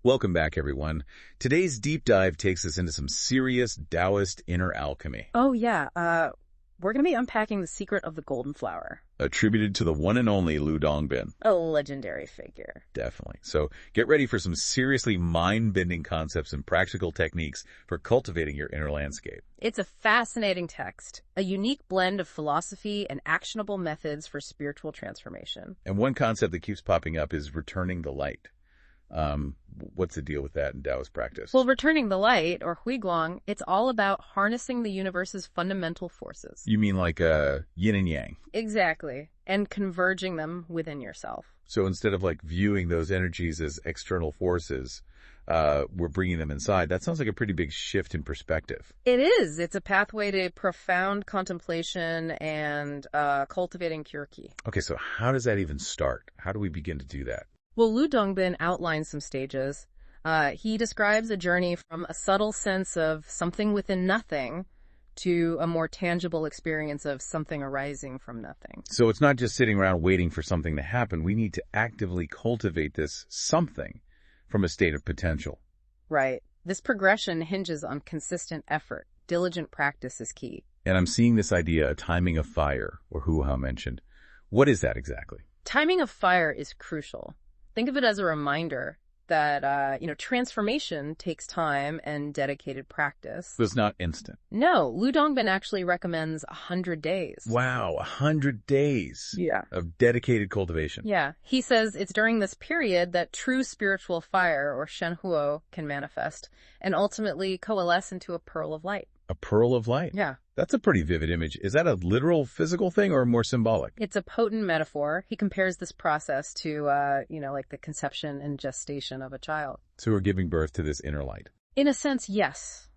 Welcome back, everyone. Today's deep dive takes us into some serious Taoist inner alchemy. Oh, yeah. We're going to be unpacking the secret of the golden flower. Attributed to the one and only Dongbin. A legendary figure. Definitely. So get ready for some seriously mind-bending concepts and practical techniques for cultivating your inner landscape. It's a fascinating text, a unique blend of philosophy and actionable methods for spiritual transformation. And one concept that keeps popping up is returning the light. What's the deal with that in Taoist practice? Well, returning the light, or huiguang, it's all about harnessing the universe's fundamental forces. You mean like yin and yang? Exactly. And converging them within yourself. So instead of like viewing those energies as external forces, we're bringing them inside. That sounds like a pretty big shift in perspective. It is. It's a pathway to profound contemplation and cultivating kyurki. Okay, so how does that even start? How do we begin to do that? Well, Dongbin outlines some stages. He describes a journey from a subtle sense of something within nothing to a more tangible experience of something arising from nothing. So it's not just sitting around waiting for something to happen. We need to actively cultivate this something from a state of potential. Right. This progression hinges on consistent effort. Diligent practice is key. And I'm seeing this idea, a timing of fire, or Hua mentioned. What is that exactly? Timing of fire is crucial. Think of it as a reminder that, transformation takes time and dedicated practice. So it's not instant. No, Dongbin actually recommends 100 days. Wow, 100 days of dedicated cultivation. Yeah. He says it's during this period that true spiritual fire, or shenhuo, can manifest and ultimately coalesce into a pearl of light. A pearl of light? Yeah. That's a pretty vivid image. Is that a literal physical thing or more symbolic? It's a potent metaphor. He compares this process to, like the conception and gestation of a child. So we're giving birth to this inner light. In a sense, yes.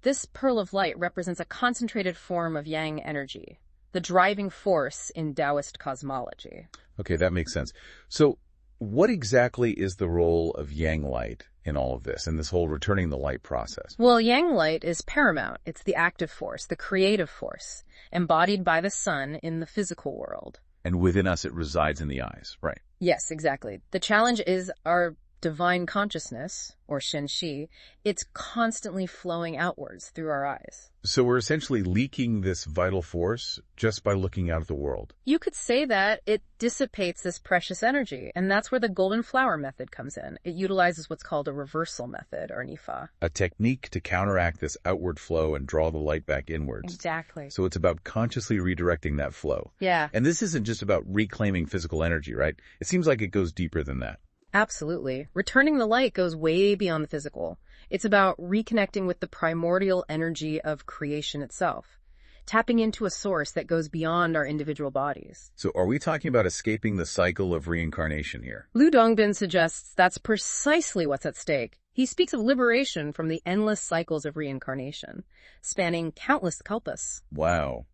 This pearl of light represents a concentrated form of yang energy, the driving force in Taoist cosmology. Okay, that makes sense. So what exactly is the role of yang light in all of this, in this whole returning the light process? Well, yang light is paramount. It's the active force, the creative force, embodied by the sun in the physical world. And within us, it resides in the eyes, right? Yes, exactly. The challenge is our divine consciousness, or shenxi. It's constantly flowing outwards through our eyes. So we're essentially leaking this vital force just by looking out at the world. You could say that it dissipates this precious energy, and that's where the golden flower method comes in. It utilizes what's called a reversal method, or nifa. A technique to counteract this outward flow and draw the light back inwards. Exactly. So it's about consciously redirecting that flow. Yeah. And this isn't just about reclaiming physical energy, right? It seems like it goes deeper than that. Absolutely. Returning the light goes way beyond the physical. It's about reconnecting with the primordial energy of creation itself, tapping into a source that goes beyond our individual bodies. So are we talking about escaping the cycle of reincarnation here? Dongbin suggests that's precisely what's at stake. He speaks of liberation from the endless cycles of reincarnation, spanning countless kalpas. Wow.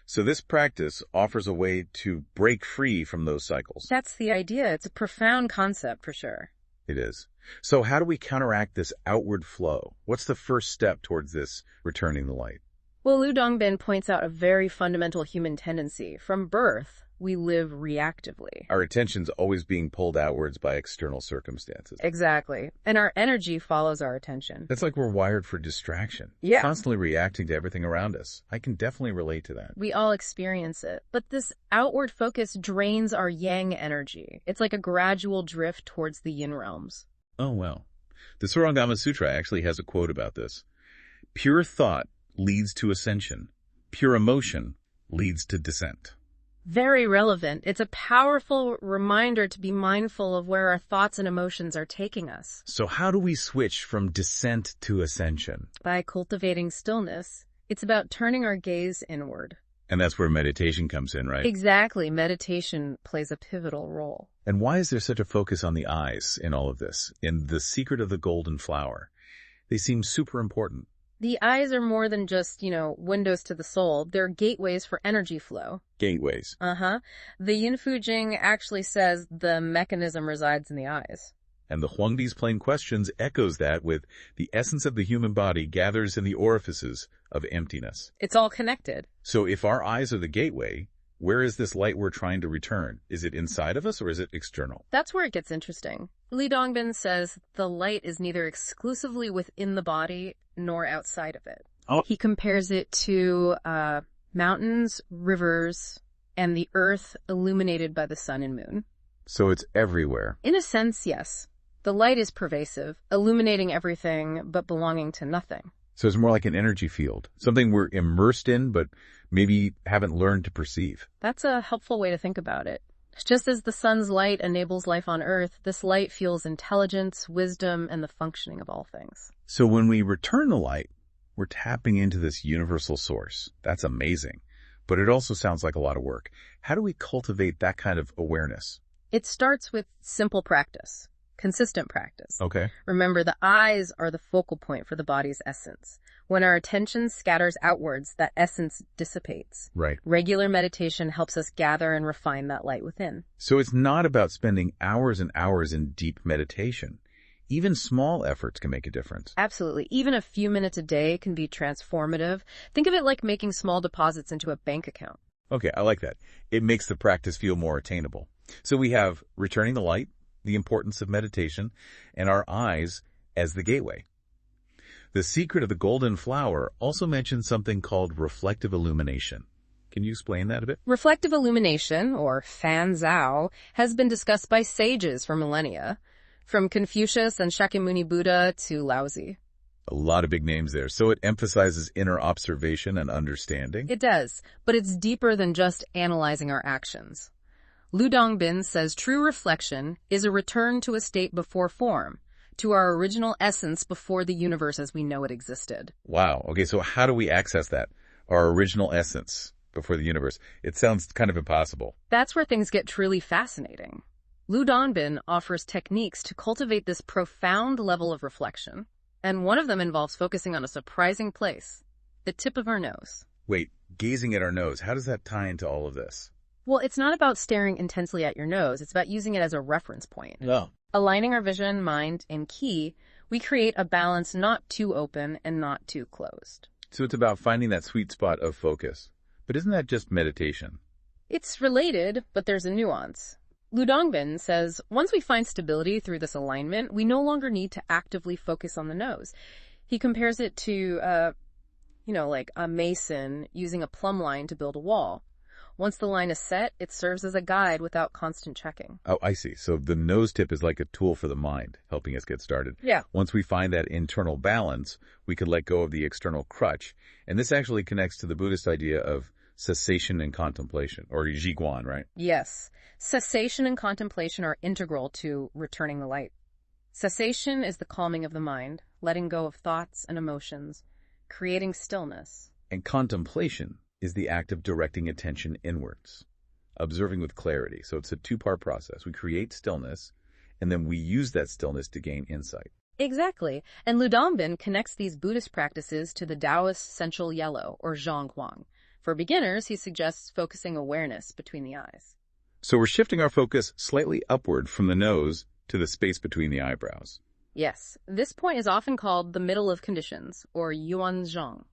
So this practice offers a way to break free from those cycles. That's the idea. It's a profound concept for sure. It is. So how do we counteract this outward flow? What's the first step towards this returning the light? Well, Dongbin points out a very fundamental human tendency. From birth, we live reactively. Our attention's always being pulled outwards by external circumstances. Exactly. And our energy follows our attention. That's like we're wired for distraction. Yeah. Constantly reacting to everything around us. I can definitely relate to that. We all experience it. But this outward focus drains our yang energy. It's like a gradual drift towards the yin realms. Oh, well. The Surangama Sutra actually has a quote about this. Pure thought leads to ascension. Pure emotion leads to descent. Very relevant. It's a powerful reminder to be mindful of where our thoughts and emotions are taking us. So how do we switch from descent to ascension? By cultivating stillness. It's about turning our gaze inward. And that's where meditation comes in, right? Exactly. Meditation plays a pivotal role. And why is there such a focus on the eyes in all of this? In the secret of the golden flower? They seem super important. The eyes are more than just, windows to the soul. They're gateways for energy flow. Gateways. The Yin Fu Jing actually says the mechanism resides in the eyes. And the Huangdi's Plain Questions echoes that with the essence of the human body gathers in the orifices of emptiness. It's all connected. So if our eyes are the gateway, Where is this light we're trying to return? Is it inside of us or is it external? That's where it gets interesting. Dongbin says the light is neither exclusively within the body nor outside of it. Oh. He compares it to mountains, rivers, and the earth illuminated by the sun and moon. So it's everywhere. In a sense, yes. The light is pervasive, illuminating everything but belonging to nothing. So it's more like an energy field, something we're immersed in but maybe haven't learned to perceive. That's a helpful way to think about it. Just as the sun's light enables life on Earth, this light fuels intelligence, wisdom, and the functioning of all things. So when we return the light, we're tapping into this universal source. That's amazing. But it also sounds like a lot of work. How do we cultivate that kind of awareness? It starts with simple practice, consistent practice. Okay. Remember, the eyes are the focal point for the body's essence. When our attention scatters outwards, that essence dissipates. Right. Regular meditation helps us gather and refine that light within. So it's not about spending hours and hours in deep meditation. Even small efforts can make a difference. Absolutely. Even a few minutes a day can be transformative. Think of it like making small deposits into a bank account. Okay, I like that. It makes the practice feel more attainable. So we have returning the light, the importance of meditation, and our eyes as the gateway. The Secret of the Golden Flower also mentions something called reflective illumination. Can you explain that a bit? Reflective illumination, or fan zhao, has been discussed by sages for millennia, from Confucius and Shakyamuni Buddha to Laozi. A lot of big names there. So it emphasizes inner observation and understanding? It does, but it's deeper than just analyzing our actions. Dongbin says true reflection is a return to a state before form, to our original essence before the universe as we know it existed. Wow. Okay, so how do we access that? Our original essence before the universe. It sounds kind of impossible. That's where things get truly fascinating. Dongbin offers techniques to cultivate this profound level of reflection, and one of them involves focusing on a surprising place, the tip of our nose. Wait, gazing at our nose, how does that tie into all of this? Well, it's not about staring intensely at your nose. It's about using it as a reference point. No. Aligning our vision, mind, and ki, we create a balance not too open and not too closed. So it's about finding that sweet spot of focus. But isn't that just meditation? It's related, but there's a nuance. Dongbin says, once we find stability through this alignment, we no longer need to actively focus on the nose. He compares it to, like a mason using a plumb line to build a wall. Once the line is set, it serves as a guide without constant checking. Oh, I see. So the nose tip is like a tool for the mind, helping us get started. Yeah. Once we find that internal balance, we could let go of the external crutch. And this actually connects to the Buddhist idea of cessation and contemplation, or jiguan, right? Yes. Cessation and contemplation are integral to returning the light. Cessation is the calming of the mind, letting go of thoughts and emotions, creating stillness. And contemplation is the act of directing attention inwards, observing with clarity. So it's a two-part process. We create stillness, and then we use that stillness to gain insight. Exactly. And Dongbin connects these Buddhist practices to the Taoist central yellow, or zhonghuang. For beginners, he suggests focusing awareness between the eyes. So we're shifting our focus slightly upward from the nose to the space between the eyebrows. Yes, this point is often called the middle of conditions, or yuanzhang.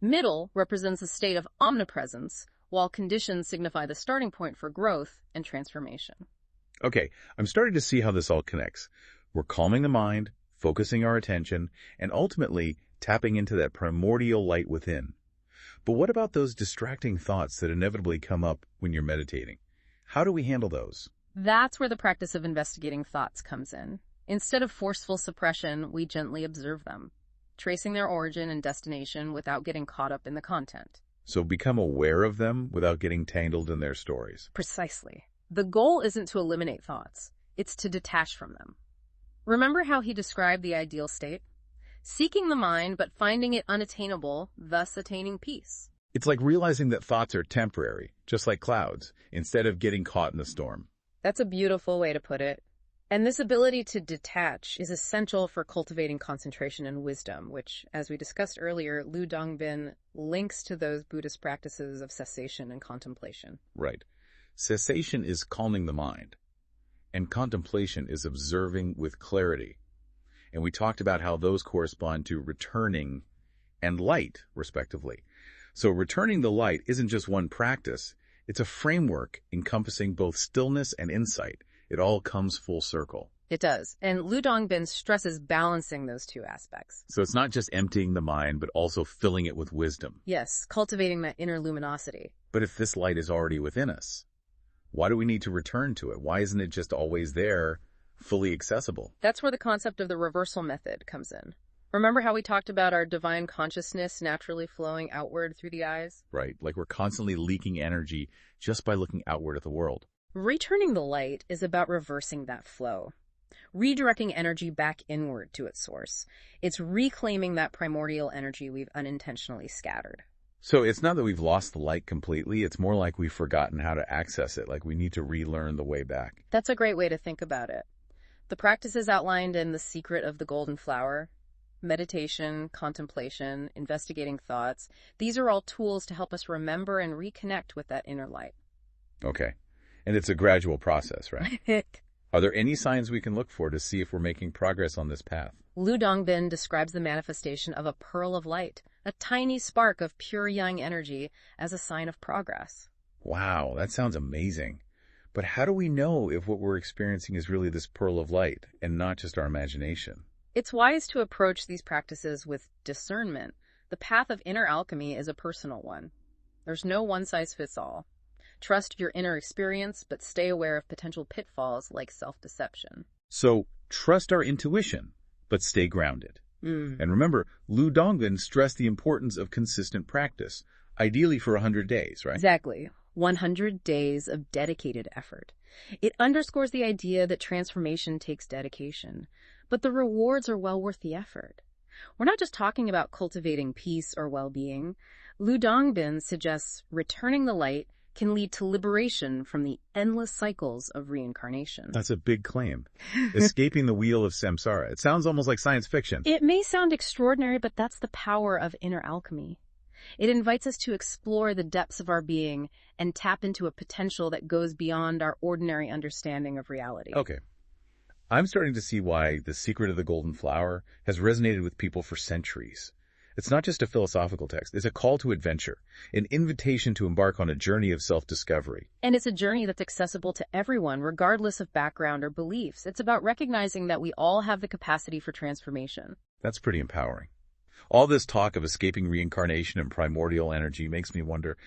Middle represents a state of omnipresence, while conditions signify the starting point for growth and transformation. Okay, I'm starting to see how this all connects. We're calming the mind, focusing our attention, and ultimately tapping into that primordial light within. But what about those distracting thoughts that inevitably come up when you're meditating? How do we handle those? That's where the practice of investigating thoughts comes in. Instead of forceful suppression, we gently observe them, tracing their origin and destination without getting caught up in the content. So become aware of them without getting tangled in their stories. Precisely. The goal isn't to eliminate thoughts. It's to detach from them. Remember how he described the ideal state? Seeking the mind, but finding it unattainable, thus attaining peace. It's like realizing that thoughts are temporary, just like clouds, instead of getting caught in the storm. That's a beautiful way to put it. And this ability to detach is essential for cultivating concentration and wisdom, which, as we discussed earlier, Dongbin links to those Buddhist practices of cessation and contemplation. Right. Cessation is calming the mind, and contemplation is observing with clarity. And we talked about how those correspond to returning and light, respectively. So returning the light isn't just one practice, It's a framework encompassing both stillness and insight. It all comes full circle. It does. And Lu Dongbin stresses balancing those two aspects. So it's not just emptying the mind, but also filling it with wisdom. Yes, cultivating that inner luminosity. But if this light is already within us, why do we need to return to it? Why isn't it just always there, fully accessible? That's where the concept of the reversal method comes in. Remember how we talked about our divine consciousness naturally flowing outward through the eyes? Right, like we're constantly leaking energy just by looking outward at the world. Returning the light is about reversing that flow, redirecting energy back inward to its source. It's reclaiming that primordial energy we've unintentionally scattered. So it's not that we've lost the light completely, it's more like we've forgotten how to access it, like we need to relearn the way back. That's a great way to think about it. The practices outlined in The Secret of the Golden Flower, meditation, contemplation, investigating thoughts, these are all tools to help us remember and reconnect with that inner light. Okay. And it's a gradual process, right? Are there any signs we can look for to see if we're making progress on this path? Lu Dongbin describes the manifestation of a pearl of light, a tiny spark of pure yang energy, as a sign of progress. Wow, that sounds amazing. But how do we know if what we're experiencing is really this pearl of light and not just our imagination? It's wise to approach these practices with discernment. The path of inner alchemy is a personal one. There's no one-size-fits-all. Trust your inner experience, but stay aware of potential pitfalls like self-deception. So, trust our intuition, but stay grounded. And remember, Lu Dongbin stressed the importance of consistent practice, ideally for 100 days, right? Exactly. 100 days of dedicated effort. It underscores the idea that transformation takes dedication, but the rewards are well worth the effort. We're not just talking about cultivating peace or well-being. Lu Dongbin suggests returning the light can lead to liberation from the endless cycles of reincarnation. That's a big claim. Escaping the wheel of samsara. It sounds almost like science fiction. It may sound extraordinary, but that's the power of inner alchemy. It invites us to explore the depths of our being and tap into a potential that goes beyond our ordinary understanding of reality. Okay. I'm starting to see why The Secret of the Golden Flower has resonated with people for centuries. It's not just a philosophical text. It's a call to adventure, an invitation to embark on a journey of self-discovery. And it's a journey that's accessible to everyone, regardless of background or beliefs. It's about recognizing that we all have the capacity for transformation. That's pretty empowering. All this talk of escaping reincarnation and primordial energy makes me wonder,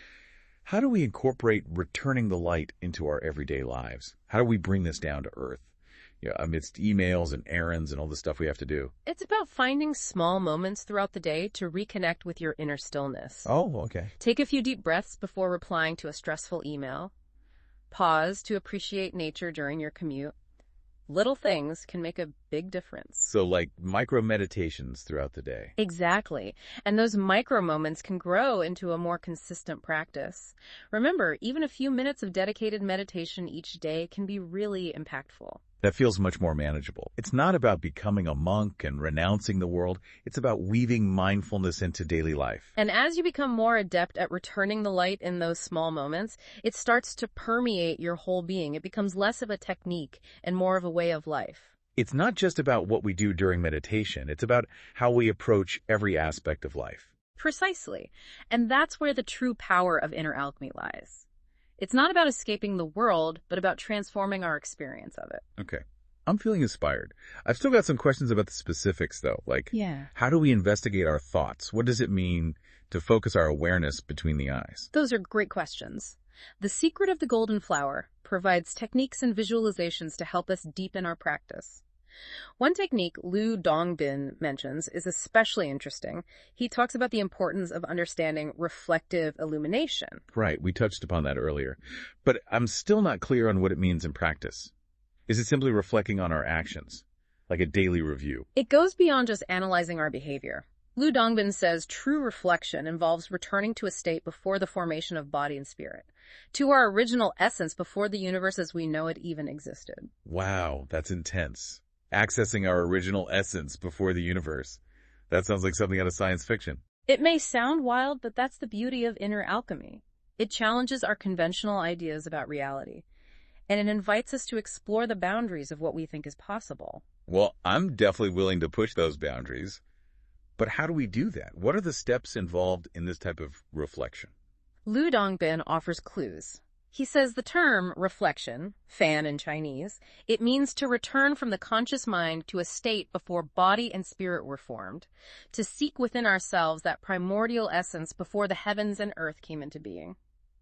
how do we incorporate returning the light into our everyday lives? How do we bring this down to earth? Amidst emails and errands and all the stuff we have to do. It's about finding small moments throughout the day to reconnect with your inner stillness. Oh, okay. Take a few deep breaths before replying to a stressful email. Pause to appreciate nature during your commute. Little things can make a big difference. So like micro meditations throughout the day. Exactly. And those micro moments can grow into a more consistent practice. Remember, even a few minutes of dedicated meditation each day can be really impactful. That feels much more manageable. It's not about becoming a monk and renouncing the world. It's about weaving mindfulness into daily life. And as you become more adept at returning the light in those small moments, it starts to permeate your whole being. It becomes less of a technique and more of a way of life. It's not just about what we do during meditation. It's about how we approach every aspect of life. Precisely. And that's where the true power of inner alchemy lies. It's not about escaping the world, but about transforming our experience of it. Okay. I'm feeling inspired. I've still got some questions about the specifics, though. Like, how do we investigate our thoughts? What does it mean to focus our awareness between the eyes? Those are great questions. The Secret of the Golden Flower provides techniques and visualizations to help us deepen our practice. One technique Lu Dongbin mentions is especially interesting. He talks about the importance of understanding reflective illumination. Right, we touched upon that earlier. But I'm still not clear on what it means in practice. Is it simply reflecting on our actions, like a daily review? It goes beyond just analyzing our behavior. Lu Dongbin says true reflection involves returning to a state before the formation of body and spirit, to our original essence before the universe as we know it even existed. Wow, that's intense. Accessing our original essence before the universe. That sounds like something out of science fiction. It may sound wild, but that's the beauty of inner alchemy. It challenges our conventional ideas about reality, and it invites us to explore the boundaries of what we think is possible. Well, I'm definitely willing to push those boundaries. But how do we do that? What are the steps involved in this type of reflection? Lu Dongbin offers clues. He says the term reflection, fan in Chinese, it means to return from the conscious mind to a state before body and spirit were formed, to seek within ourselves that primordial essence before the heavens and earth came into being.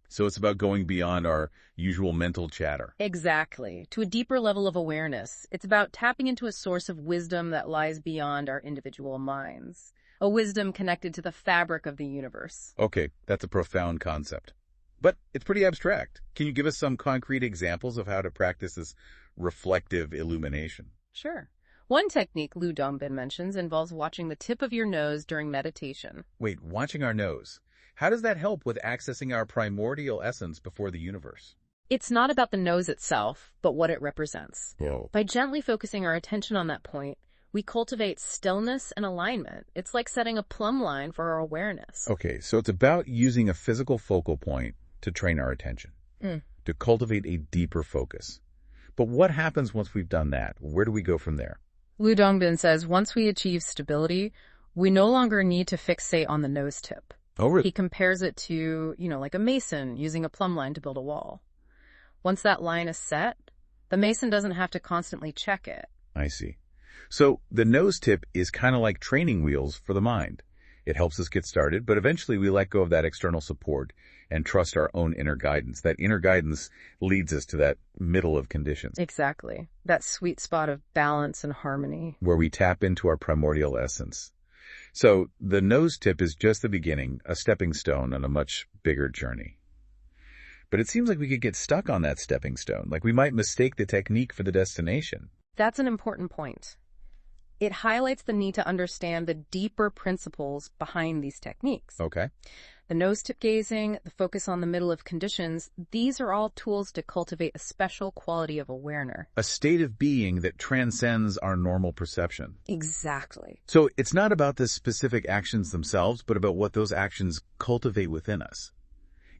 So it's about going beyond our usual mental chatter. Exactly. To a deeper level of awareness. It's about tapping into a source of wisdom that lies beyond our individual minds. A wisdom connected to the fabric of the universe. Okay, that's a profound concept. But it's pretty abstract. Can you give us some concrete examples of how to practice this reflective illumination? Sure. One technique Lu Dongbin mentions involves watching the tip of your nose during meditation. Wait, watching our nose. How does that help with accessing our primordial essence before the universe? It's not about the nose itself, but what it represents. Whoa. By gently focusing our attention on that point, we cultivate stillness and alignment. It's like setting a plumb line for our awareness. Okay, so it's about using a physical focal point to train our attention, to cultivate a deeper focus. But what happens once we've done that? Where do we go from there? Lu Dongbin says once we achieve stability, we no longer need to fixate on the nose tip. Oh, really? He compares it to, like a mason using a plumb line to build a wall. Once that line is set, the mason doesn't have to constantly check it. I see. So the nose tip is kind of like training wheels for the mind. It helps us get started, but eventually we let go of that external support and trust our own inner guidance. That inner guidance leads us to that middle of conditions. Exactly. That sweet spot of balance and harmony. Where we tap into our primordial essence. So the nose tip is just the beginning, a stepping stone on a much bigger journey. But it seems like we could get stuck on that stepping stone, like we might mistake the technique for the destination. That's an important point. It highlights the need to understand the deeper principles behind these techniques. Okay. The nose tip gazing, the focus on the middle of conditions, these are all tools to cultivate a special quality of awareness. A state of being that transcends our normal perception. Exactly. So it's not about the specific actions themselves, but about what those actions cultivate within us.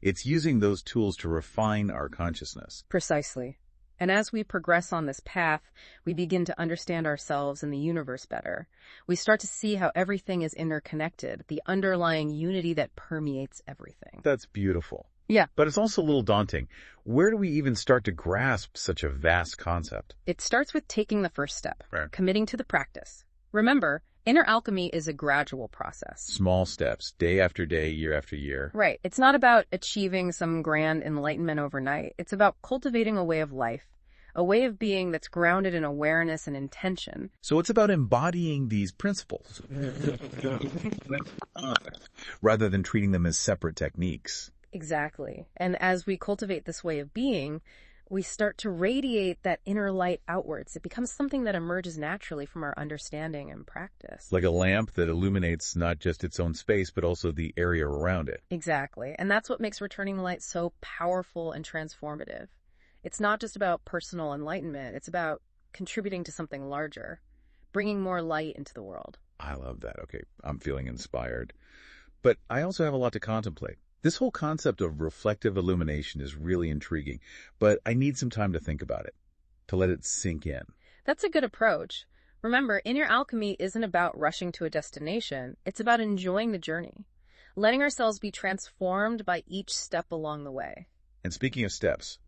It's using those tools to refine our consciousness. Precisely. And as we progress on this path, we begin to understand ourselves and the universe better. We start to see how everything is interconnected, the underlying unity that permeates everything. That's beautiful. Yeah. But it's also a little daunting. Where do we even start to grasp such a vast concept? It starts with taking the first step, Right. committing to the practice. Remember, inner alchemy is a gradual process. Small steps, day after day, year after year. Right. It's not about achieving some grand enlightenment overnight. It's about cultivating a way of life, a way of being that's grounded in awareness and intention. So it's about embodying these principles rather than treating them as separate techniques. Exactly. And as we cultivate this way of being, we start to radiate that inner light outwards. It becomes something that emerges naturally from our understanding and practice. Like a lamp that illuminates not just its own space, but also the area around it. Exactly. And that's what makes returning the light so powerful and transformative. It's not just about personal enlightenment. It's about contributing to something larger, bringing more light into the world. I love that. Okay, I'm feeling inspired. But I also have a lot to contemplate. This whole concept of reflective illumination is really intriguing, but I need some time to think about it, to let it sink in. That's a good approach. Remember, inner alchemy isn't about rushing to a destination. It's about enjoying the journey, letting ourselves be transformed by each step along the way. And speaking of steps,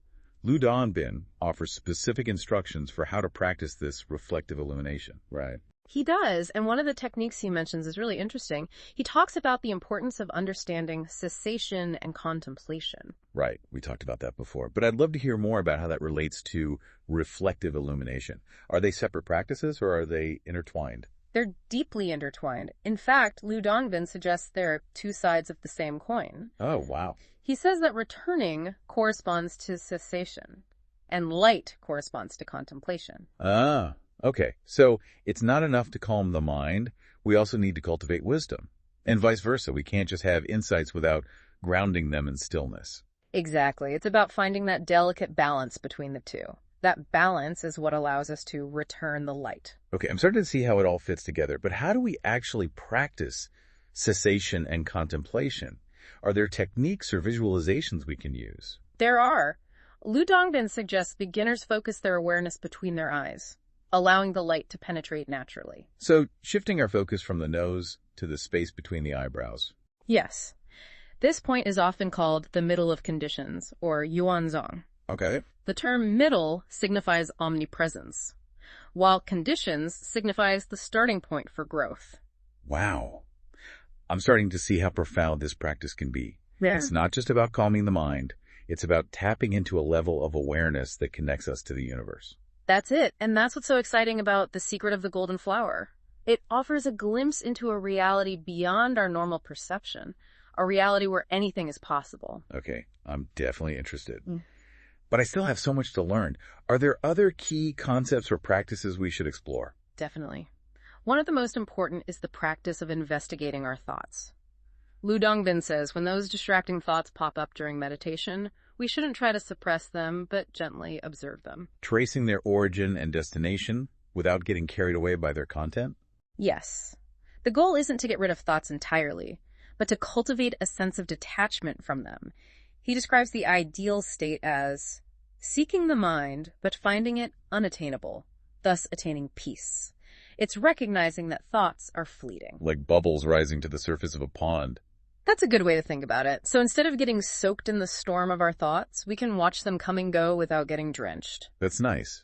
Lu Dongbin offers specific instructions for how to practice this reflective illumination. Right. He does, and one of the techniques he mentions is really interesting. He talks about the importance of understanding cessation and contemplation. Right. We talked about that before. But I'd love to hear more about how that relates to reflective illumination. Are they separate practices or are they intertwined? They're deeply intertwined. In fact, Lu Dongbin suggests they're two sides of the same coin. Oh, wow. He says that returning corresponds to cessation, and light corresponds to contemplation. Ah, okay. So it's not enough to calm the mind. We also need to cultivate wisdom. And vice versa. We can't just have insights without grounding them in stillness. Exactly. It's about finding that delicate balance between the two. That balance is what allows us to return the light. Okay, I'm starting to see how it all fits together, but how do we actually practice cessation and contemplation? Are there techniques or visualizations we can use? There are. Lu Dongbin suggests beginners focus their awareness between their eyes, allowing the light to penetrate naturally. So, shifting our focus from the nose to the space between the eyebrows. Yes. This point is often called the middle of conditions, or yuanzong. Okay. The term middle signifies omnipresence, while conditions signifies the starting point for growth. Wow. I'm starting to see how profound this practice can be. Yeah. It's not just about calming the mind. It's about tapping into a level of awareness that connects us to the universe. That's it, and that's what's so exciting about The Secret of the Golden Flower. It offers a glimpse into a reality beyond our normal perception, a reality where anything is possible. Okay, I'm definitely interested. But I still have so much to learn. Are there other key concepts or practices we should explore? Definitely. One of the most important is the practice of investigating our thoughts. Dongbin says when those distracting thoughts pop up during meditation, we shouldn't try to suppress them, but gently observe them. Tracing their origin and destination without getting carried away by their content? Yes. The goal isn't to get rid of thoughts entirely, but to cultivate a sense of detachment from them. He describes the ideal state as seeking the mind, but finding it unattainable, thus attaining peace. It's recognizing that thoughts are fleeting. Like bubbles rising to the surface of a pond. That's a good way to think about it. So instead of getting soaked in the storm of our thoughts, we can watch them come and go without getting drenched. That's nice.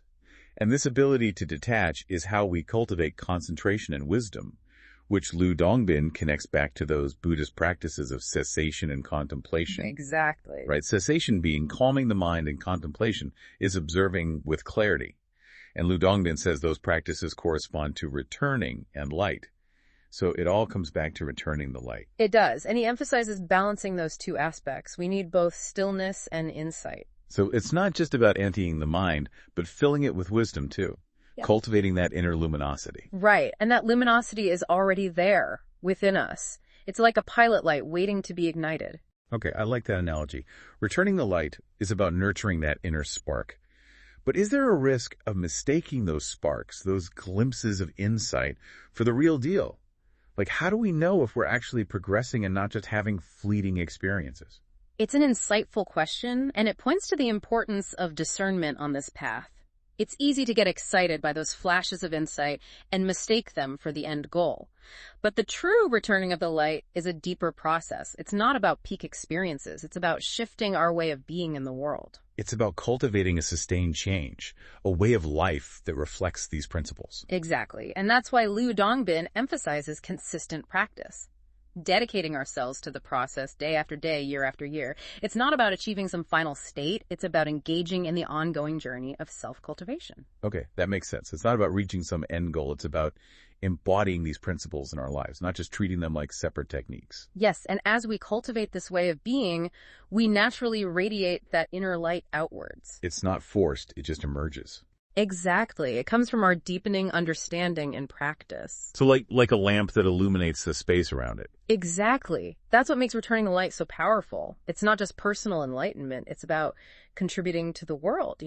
And this ability to detach is how we cultivate concentration and wisdom, which Dongbin connects back to those Buddhist practices of cessation and contemplation. Exactly. Right? Cessation being calming the mind, and contemplation is observing with clarity. And Dongbin says those practices correspond to returning and light. So it all comes back to returning the light. It does. And he emphasizes balancing those two aspects. We need both stillness and insight. So it's not just about emptying the mind, but filling it with wisdom too. Yeah. Cultivating that inner luminosity. Right. And that luminosity is already there within us. It's like a pilot light waiting to be ignited. Okay, I like that analogy. Returning the light is about nurturing that inner spark. But is there a risk of mistaking those sparks, those glimpses of insight, for the real deal? Like, how do we know if we're actually progressing and not just having fleeting experiences? It's an insightful question, and it points to the importance of discernment on this path. It's easy to get excited by those flashes of insight and mistake them for the end goal. But the true returning of the light is a deeper process. It's not about peak experiences. It's about shifting our way of being in the world. It's about cultivating a sustained change, a way of life that reflects these principles. Exactly. And that's why Dongbin emphasizes consistent practice. Dedicating ourselves to the process day after day, year after year. It's not about achieving some final state. It's about engaging in the ongoing journey of self-cultivation. Okay, that makes sense. It's not about reaching some end goal. It's about embodying these principles in our lives, not just treating them like separate techniques. Yes, and as we cultivate this way of being, we naturally radiate that inner light outwards. It's not forced. It just emerges. Exactly. It comes from our deepening understanding and practice. So like a lamp that illuminates the space around it. Exactly. That's what makes returning the light so powerful. It's not just personal enlightenment. It's about contributing to the world,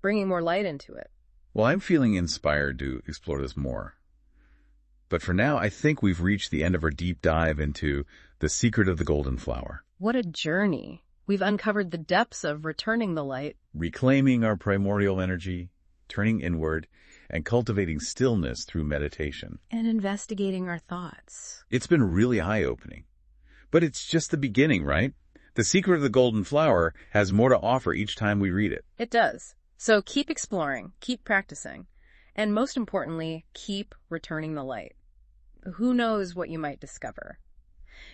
bringing more light into it. Well, I'm feeling inspired to explore this more. But for now, I think we've reached the end of our deep dive into The Secret of the Golden Flower. What a journey. We've uncovered the depths of returning the light, reclaiming our primordial energy, turning inward, and cultivating stillness through meditation. And investigating our thoughts. It's been really eye-opening. But it's just the beginning, right? The Secret of the Golden Flower has more to offer each time we read it. It does. So keep exploring, keep practicing, and most importantly, keep returning the light. Who knows what you might discover?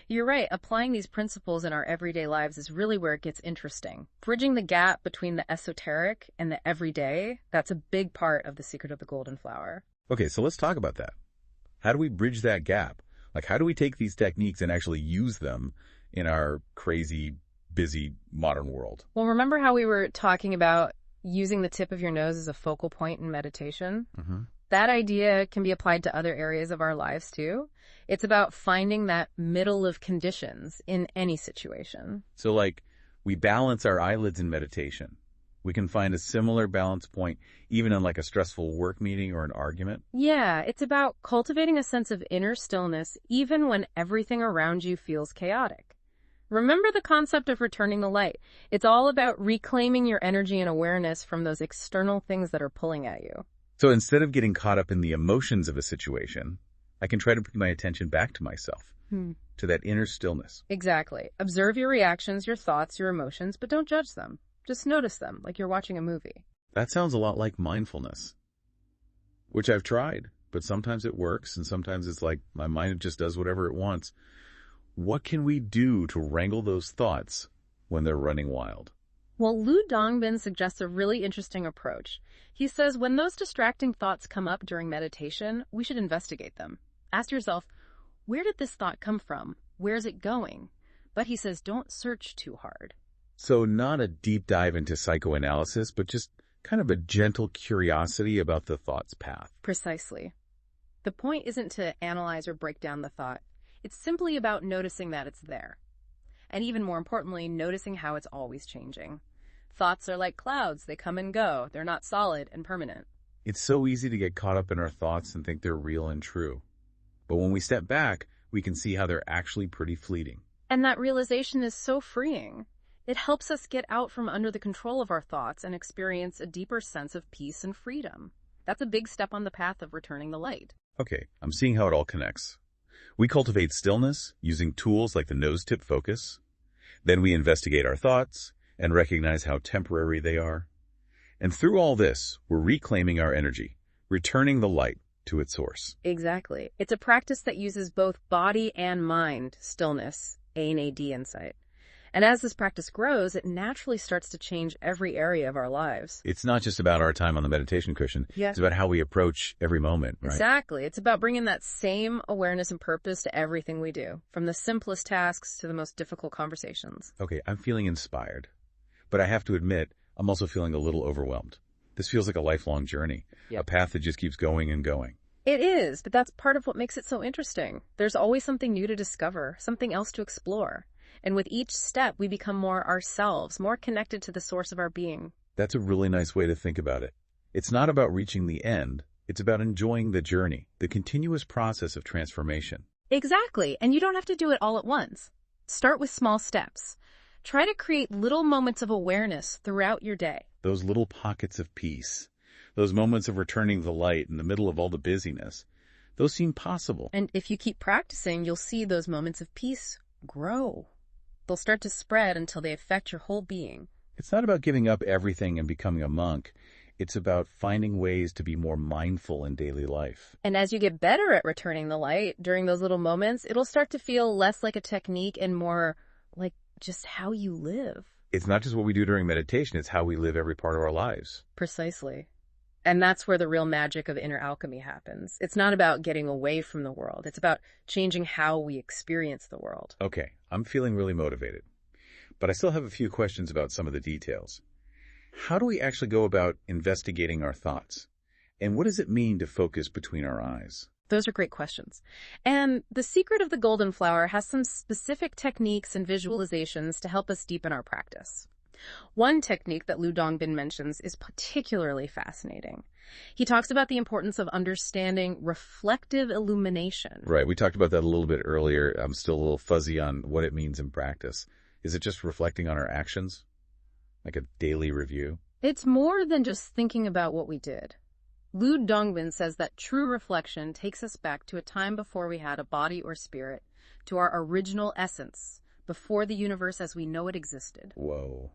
You're right, applying these principles in our everyday lives is really where it gets interesting. Bridging the gap between the esoteric and the everyday, that's a big part of The Secret of the Golden Flower. Okay, so let's talk about that. How do we bridge that gap? Like, how do we take these techniques and actually use them in our crazy, busy, modern world? Well, remember how we were talking about using the tip of your nose as a focal point in meditation? Mm-hmm. That idea can be applied to other areas of our lives, too. It's about finding that middle of conditions in any situation. So, like, we balance our eyelids in meditation. We can find a similar balance point even in, like, a stressful work meeting or an argument. Yeah, it's about cultivating a sense of inner stillness even when everything around you feels chaotic. Remember the concept of returning the light. It's all about reclaiming your energy and awareness from those external things that are pulling at you. So instead of getting caught up in the emotions of a situation, I can try to bring my attention back to myself, to that inner stillness. Exactly. Observe your reactions, your thoughts, your emotions, but don't judge them. Just notice them, like you're watching a movie. That sounds a lot like mindfulness, which I've tried, but sometimes it works, and sometimes it's like my mind just does whatever it wants. What can we do to wrangle those thoughts when they're running wild? Well, Lu Dongbin suggests a really interesting approach. He says when those distracting thoughts come up during meditation, we should investigate them. Ask yourself, where did this thought come from? Where's it going? But he says don't search too hard. So not a deep dive into psychoanalysis, but just kind of a gentle curiosity about the thought's path. Precisely. The point isn't to analyze or break down the thought. It's simply about noticing that it's there. And even more importantly, noticing how it's always changing. Thoughts are like clouds. They come and go. They're not solid and permanent. It's so easy to get caught up in our thoughts and think they're real and true. But when we step back, we can see how they're actually pretty fleeting. And that realization is so freeing. It helps us get out from under the control of our thoughts and experience a deeper sense of peace and freedom. That's a big step on the path of returning the light. Okay, I'm seeing how it all connects. We cultivate stillness using tools like the nose-tip focus. Then we investigate our thoughts and recognize how temporary they are. And through all this, we're reclaiming our energy, returning the light to its source. Exactly. It's a practice that uses both body and mind, stillness, A&AD insight. And as this practice grows, it naturally starts to change every area of our lives. It's not just about our time on the meditation cushion. Yeah. It's about how we approach every moment, right? Exactly. It's about bringing that same awareness and purpose to everything we do, from the simplest tasks to the most difficult conversations. Okay, I'm feeling inspired. But I have to admit, I'm also feeling a little overwhelmed. This feels like a lifelong journey, a path that just keeps going and going. It is, but that's part of what makes it so interesting. There's always something new to discover, something else to explore. And with each step, we become more ourselves, more connected to the source of our being. That's a really nice way to think about it. It's not about reaching the end. It's about enjoying the journey, the continuous process of transformation. Exactly. And you don't have to do it all at once. Start with small steps. Try to create little moments of awareness throughout your day. Those little pockets of peace, those moments of returning the light in the middle of all the busyness, those seem possible. And if you keep practicing, you'll see those moments of peace grow. They'll start to spread until they affect your whole being. It's not about giving up everything and becoming a monk. It's about finding ways to be more mindful in daily life. And as you get better at returning the light during those little moments, it'll start to feel less like a technique and more like just how you live. It's not just what we do during meditation, it's how we live every part of our lives. Precisely. And that's where the real magic of inner alchemy happens. It's not about getting away from the world. It's about changing how we experience the world. Okay, I'm feeling really motivated. But I still have a few questions about some of the details. How do we actually go about investigating our thoughts? And what does it mean to focus between our eyes? Those are great questions. And the secret of the golden flower has some specific techniques and visualizations to help us deepen our practice. One technique that Lu Dongbin mentions is particularly fascinating. He talks about the importance of understanding reflective illumination. Right, we talked about that a little bit earlier. I'm still a little fuzzy on what it means in practice. Is it just reflecting on our actions? Like a daily review? It's more than just thinking about what we did. Lu Dongbin says that true reflection takes us back to a time before we had a body or spirit, to our original essence, before the universe as we know it existed. Whoa,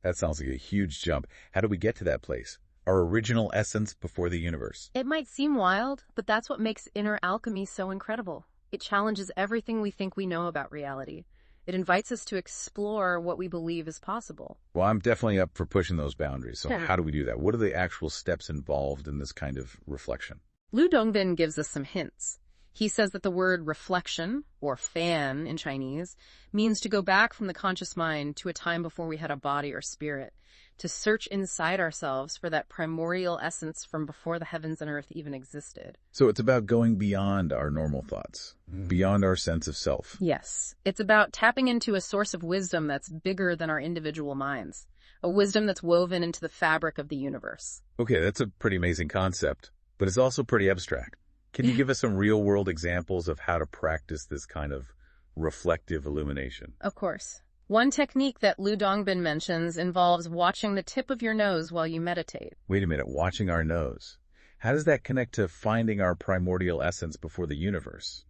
that sounds like a huge jump. How do we get to that place? Our original essence before the universe. It might seem wild, but that's what makes inner alchemy so incredible. It challenges everything we think we know about reality. It invites us to explore what we believe is possible. Well, I'm definitely up for pushing those boundaries. So how do we do that? What are the actual steps involved in this kind of reflection? Lu Dongbin gives us some hints. He says that the word reflection, or fan in Chinese, means to go back from the conscious mind to a time before we had a body or spirit, to search inside ourselves for that primordial essence from before the heavens and earth even existed. So it's about going beyond our normal thoughts, beyond our sense of self. Yes. It's about tapping into a source of wisdom that's bigger than our individual minds, a wisdom that's woven into the fabric of the universe. Okay, that's a pretty amazing concept, but it's also pretty abstract. Can you give us some real-world examples of how to practice this kind of reflective illumination? Of course. One technique that Lu Dongbin mentions involves watching the tip of your nose while you meditate. Wait a minute, watching our nose. How does that connect to finding our primordial essence before the universe?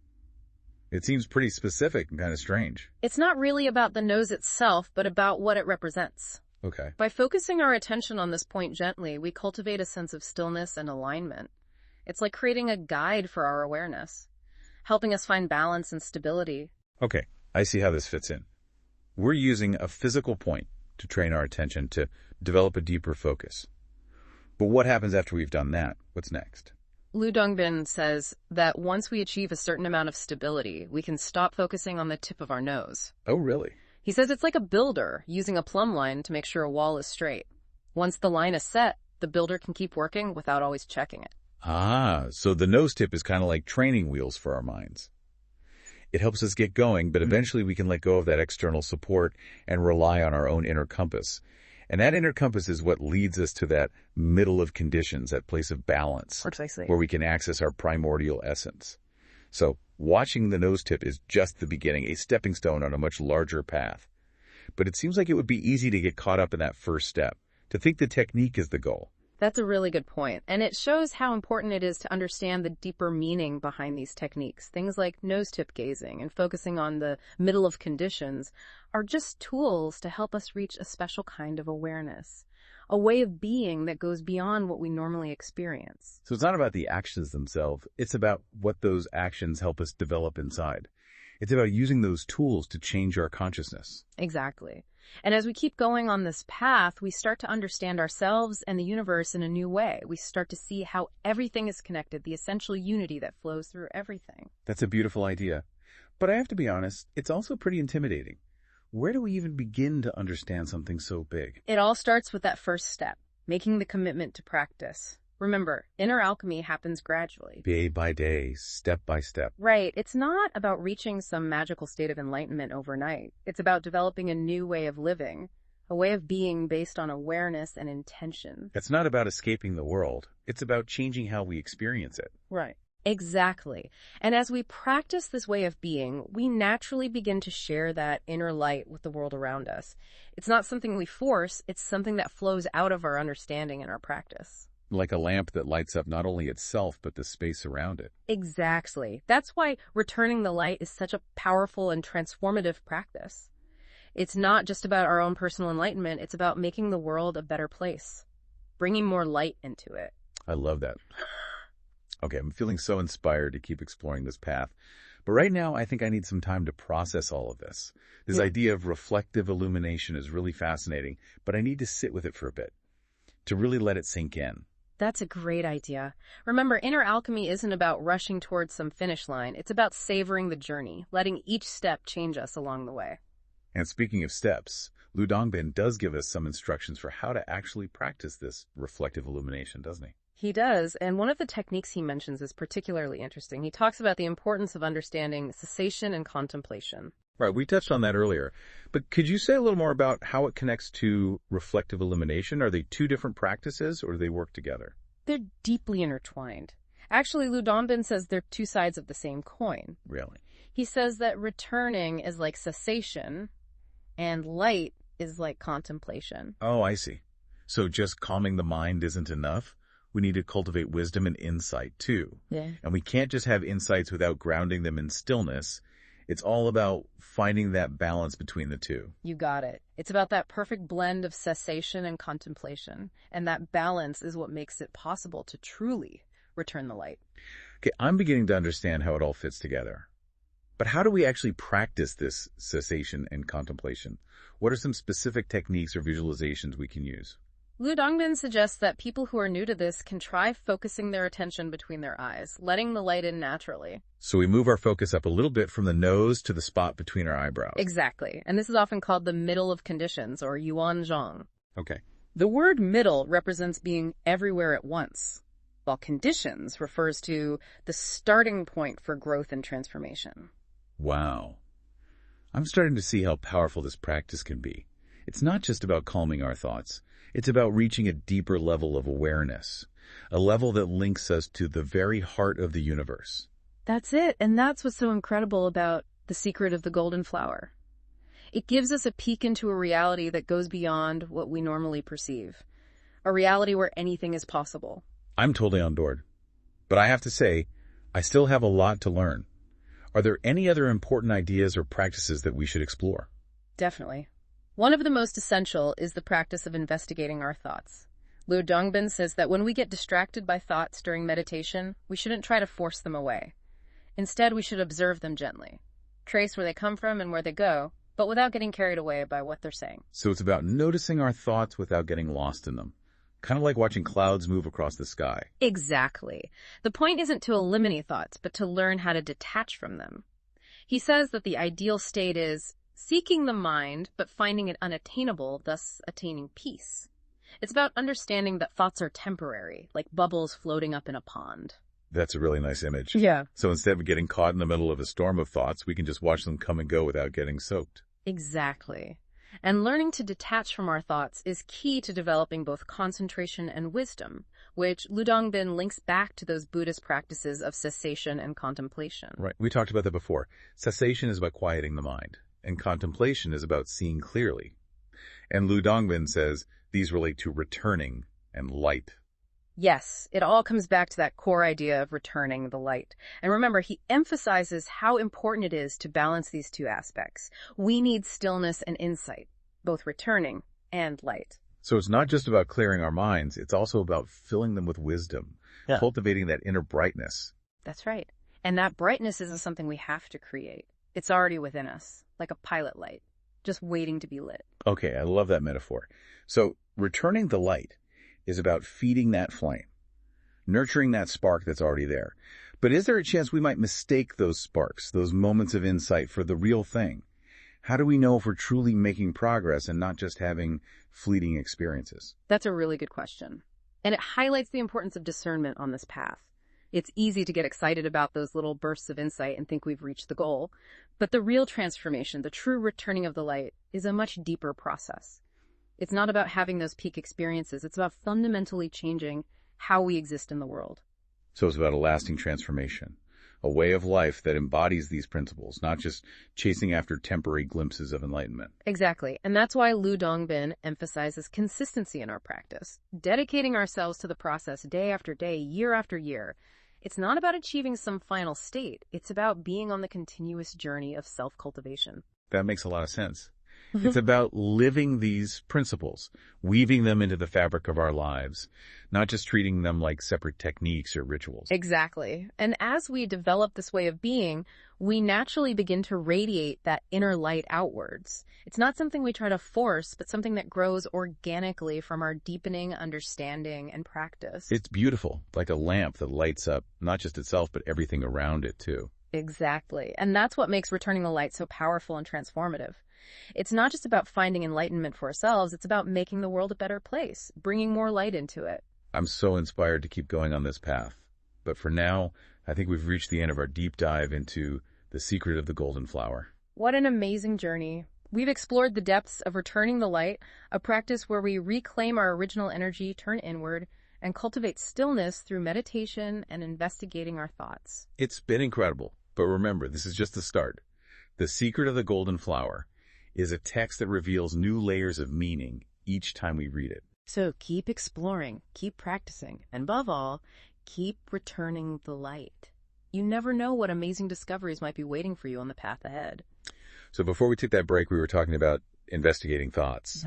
It seems pretty specific and kind of strange. It's not really about the nose itself, but about what it represents. Okay. By focusing our attention on this point gently, we cultivate a sense of stillness and alignment. It's like creating a guide for our awareness, helping us find balance and stability. Okay, I see how this fits in. We're using a physical point to train our attention to develop a deeper focus. But what happens after we've done that? What's next? Dongbin says that once we achieve a certain amount of stability, we can stop focusing on the tip of our nose. Oh, really? He says it's like a builder using a plumb line to make sure a wall is straight. Once the line is set, the builder can keep working without always checking it. Ah, so the nose tip is kind of like training wheels for our minds. It helps us get going, but eventually we can let go of that external support and rely on our own inner compass. And that inner compass is what leads us to that middle of conditions, that place of balance, Precisely. where we can access our primordial essence. So watching the nose tip is just the beginning, a stepping stone on a much larger path. But it seems like it would be easy to get caught up in that first step, to think the technique is the goal. That's a really good point. And it shows how important it is to understand the deeper meaning behind these techniques. Things like nose-tip gazing and focusing on the middle of conditions are just tools to help us reach a special kind of awareness, a way of being that goes beyond what we normally experience. So it's not about the actions themselves, it's about what those actions help us develop inside. It's about using those tools to change our consciousness. Exactly. And as we keep going on this path, we start to understand ourselves and the universe in a new way. We start to see how everything is connected, the essential unity that flows through everything. That's a beautiful idea. But I have to be honest, it's also pretty intimidating. Where do we even begin to understand something so big? It all starts with that first step, making the commitment to practice. Remember, inner alchemy happens gradually. Day by day, step by step. Right. It's not about reaching some magical state of enlightenment overnight. It's about developing a new way of living, a way of being based on awareness and intention. It's not about escaping the world. It's about changing how we experience it. Right. Exactly. And as we practice this way of being, we naturally begin to share that inner light with the world around us. It's not something we force, it's something that flows out of our understanding and our practice. Like a lamp that lights up not only itself, but the space around it. Exactly. That's why returning the light is such a powerful and transformative practice. It's not just about our own personal enlightenment, it's about making the world a better place, bringing more light into it. I love that. Okay, I'm feeling so inspired to keep exploring this path. But right now, I think I need some time to process all of this. This idea of reflective illumination is really fascinating, but I need to sit with it for a bit, to really let it sink in. That's a great idea. Remember, inner alchemy isn't about rushing towards some finish line. It's about savoring the journey, letting each step change us along the way. And speaking of steps, Dongbin does give us some instructions for how to actually practice this reflective illumination, doesn't he? He does, and one of the techniques he mentions is particularly interesting. He talks about the importance of understanding cessation and contemplation. Right, we touched on that earlier. But could you say a little more about how it connects to reflective illumination? Are they two different practices, or do they work together? They're deeply intertwined. Actually, Dongbin says they're two sides of the same coin. Really? He says that returning is like cessation, and light is like contemplation. Oh, I see. So just calming the mind isn't enough? We need to cultivate wisdom and insight, too. Yeah. And we can't just have insights without grounding them in stillness. It's all about finding that balance between the two. You got it. It's about that perfect blend of cessation and contemplation. And that balance is what makes it possible to truly return the light. Okay, I'm beginning to understand how it all fits together. But how do we actually practice this cessation and contemplation? What are some specific techniques or visualizations we can use? Dongbin suggests that people who are new to this can try focusing their attention between their eyes, letting the light in naturally. So we move our focus up a little bit from the nose to the spot between our eyebrows. Exactly. And this is often called the middle of conditions, or yuanzhang. Okay. The word middle represents being everywhere at once, while conditions refers to the starting point for growth and transformation. Wow. I'm starting to see how powerful this practice can be. It's not just about calming our thoughts. It's about reaching a deeper level of awareness, a level that links us to the very heart of the universe. That's it, and that's what's so incredible about The Secret of the Golden Flower. It gives us a peek into a reality that goes beyond what we normally perceive, a reality where anything is possible. I'm totally on board. But I have to say, I still have a lot to learn. Are there any other important ideas or practices that we should explore? Definitely. One of the most essential is the practice of investigating our thoughts. Dongbin says that when we get distracted by thoughts during meditation, we shouldn't try to force them away. Instead, we should observe them gently, trace where they come from and where they go, but without getting carried away by what they're saying. So it's about noticing our thoughts without getting lost in them. Kind of like watching clouds move across the sky. Exactly. The point isn't to eliminate thoughts, but to learn how to detach from them. He says that the ideal state is seeking the mind, but finding it unattainable, thus attaining peace. It's about understanding that thoughts are temporary, like bubbles floating up in a pond. That's a really nice image. Yeah. So instead of getting caught in the middle of a storm of thoughts, we can just watch them come and go without getting soaked. Exactly. And learning to detach from our thoughts is key to developing both concentration and wisdom, which Dongbin links back to those Buddhist practices of cessation and contemplation. Right. We talked about that before. Cessation is about quieting the mind, and contemplation is about seeing clearly. And Dongbin says these relate to returning and light. Yes, it all comes back to that core idea of returning the light. And remember, he emphasizes how important it is to balance these two aspects. We need stillness and insight, both returning and light. So it's not just about clearing our minds, it's also about filling them with wisdom, cultivating that inner brightness. That's right. And that brightness isn't something we have to create. It's already within us, like a pilot light, just waiting to be lit. Okay, I love that metaphor. So returning the light is about feeding that flame, nurturing that spark that's already there. But is there a chance we might mistake those sparks, those moments of insight, for the real thing? How do we know if we're truly making progress and not just having fleeting experiences? That's a really good question. And it highlights the importance of discernment on this path. It's easy to get excited about those little bursts of insight and think we've reached the goal. But the real transformation, the true returning of the light, is a much deeper process. It's not about having those peak experiences. It's about fundamentally changing how we exist in the world. So it's about a lasting transformation, a way of life that embodies these principles, not just chasing after temporary glimpses of enlightenment. Exactly. And that's why Dongbin emphasizes consistency in our practice, dedicating ourselves to the process day after day, year after year. It's not about achieving some final state. It's about being on the continuous journey of self-cultivation. That makes a lot of sense. It's about living these principles, weaving them into the fabric of our lives, not just treating them like separate techniques or rituals. Exactly. And as we develop this way of being, we naturally begin to radiate that inner light outwards. It's not something we try to force, but something that grows organically from our deepening understanding and practice. It's beautiful, like a lamp that lights up not just itself, but everything around it too. Exactly. And that's what makes returning the light so powerful and transformative. It's not just about finding enlightenment for ourselves, it's about making the world a better place, bringing more light into it. I'm so inspired to keep going on this path. But for now, I think we've reached the end of our deep dive into the secret of the golden flower. What an amazing journey. We've explored the depths of returning the light, a practice where we reclaim our original energy, turn inward, and cultivate stillness through meditation and investigating our thoughts. It's been incredible, but remember, this is just the start. The secret of the golden flower is a text that reveals new layers of meaning each time we read it. So keep exploring, keep practicing, and above all, keep returning the light. You never know what amazing discoveries might be waiting for you on the path ahead. So before we took that break, we were talking about investigating thoughts.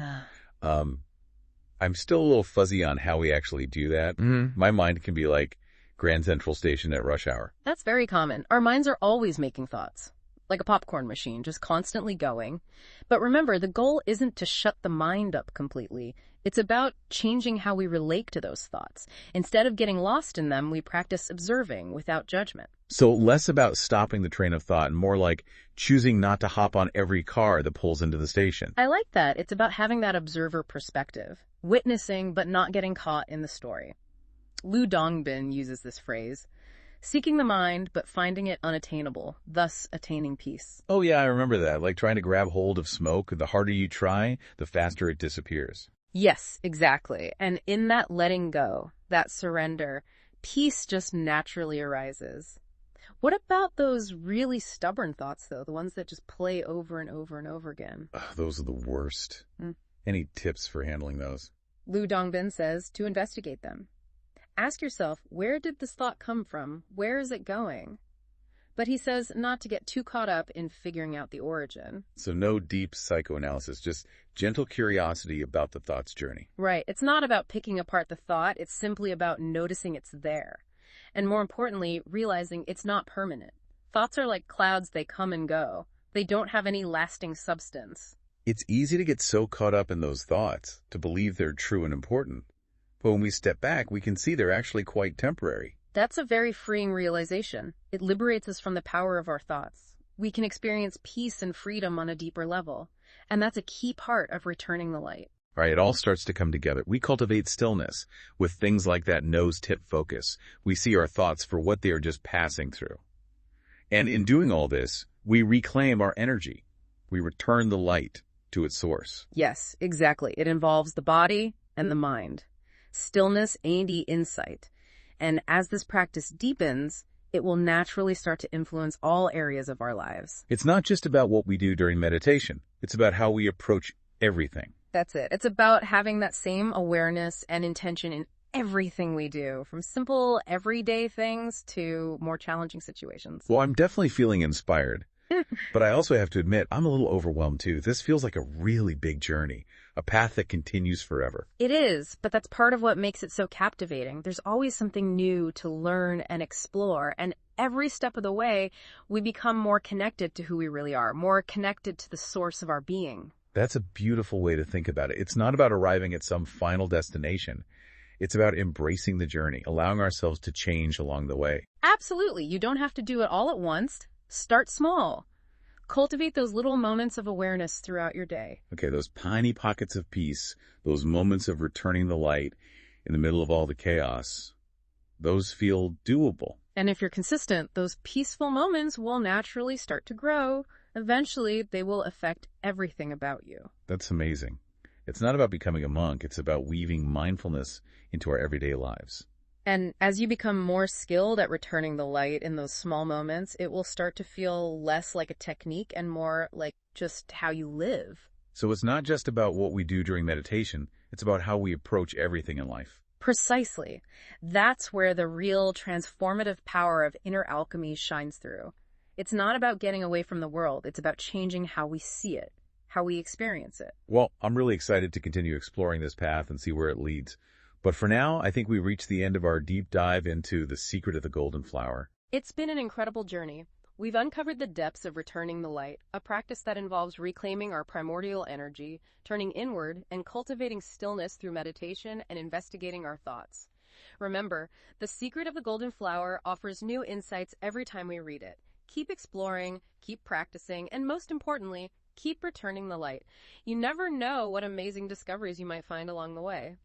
I'm still a little fuzzy on how we actually do that. My mind can be like Grand Central Station at rush hour. That's very common. Our minds are always making thoughts, like a popcorn machine, just constantly going. But remember, the goal isn't to shut the mind up completely. It's about changing how we relate to those thoughts. Instead of getting lost in them, we practice observing without judgment. So less about stopping the train of thought and more like choosing not to hop on every car that pulls into the station. I like that. It's about having that observer perspective, witnessing but not getting caught in the story. Dongbin uses this phrase, seeking the mind but finding it unattainable, thus attaining peace. Oh yeah, I remember that. Like trying to grab hold of smoke. The harder you try, the faster it disappears. Yes, exactly. And in that letting go, that surrender, peace just naturally arises. What about those really stubborn thoughts, though? The ones that just play over and over and over again? Those are the worst. Any tips for handling those? Dongbin says to investigate them. Ask yourself, where did this thought come from? Where is it going? But he says not to get too caught up in figuring out the origin. So no deep psychoanalysis, just gentle curiosity about the thought's journey. Right. It's not about picking apart the thought. It's simply about noticing it's there. And more importantly, realizing it's not permanent. Thoughts are like clouds, they come and go. They don't have any lasting substance. It's easy to get so caught up in those thoughts, to believe they're true and important. But when we step back, we can see they're actually quite temporary. That's a very freeing realization. It liberates us from the power of our thoughts. We can experience peace and freedom on a deeper level. And that's a key part of returning the light. Right, it all starts to come together. We cultivate stillness with things like that nose-tip focus. We see our thoughts for what they are just passing through. And in doing all this, we reclaim our energy. We return the light to its source. Yes, exactly. It involves the body and the mind. Stillness and insight. And as this practice deepens, it will naturally start to influence all areas of our lives. It's not just about what we do during meditation. It's about how we approach everything. That's it. It's about having that same awareness and intention in everything we do, from simple everyday things to more challenging situations. Well, I'm definitely feeling inspired. But I also have to admit, I'm a little overwhelmed too. This feels like a really big journey, a path that continues forever. It is, but that's part of what makes it so captivating. There's always something new to learn and explore, and every step of the way, we become more connected to who we really are, more connected to the source of our being. That's a beautiful way to think about it. It's not about arriving at some final destination. It's about embracing the journey, allowing ourselves to change along the way. Absolutely. You don't have to do it all at once. Start small. Cultivate those little moments of awareness throughout your day. Okay, those tiny pockets of peace, those moments of returning the light in the middle of all the chaos, those feel doable. And if you're consistent, those peaceful moments will naturally start to grow. Eventually, they will affect everything about you. That's amazing. It's not about becoming a monk. It's about weaving mindfulness into our everyday lives. And as you become more skilled at returning the light in those small moments, it will start to feel less like a technique and more like just how you live. So it's not just about what we do during meditation. It's about how we approach everything in life. Precisely. That's where the real transformative power of inner alchemy shines through. It's not about getting away from the world. It's about changing how we see it, how we experience it. Well, I'm really excited to continue exploring this path and see where it leads. But for now, I think we reached the end of our deep dive into the secret of the golden flower. It's been an incredible journey. We've uncovered the depths of returning the light, a practice that involves reclaiming our primordial energy, turning inward, and cultivating stillness through meditation and investigating our thoughts. Remember, the secret of the golden flower offers new insights every time we read it. Keep exploring, keep practicing, and most importantly, keep returning the light. You never know what amazing discoveries you might find along the way.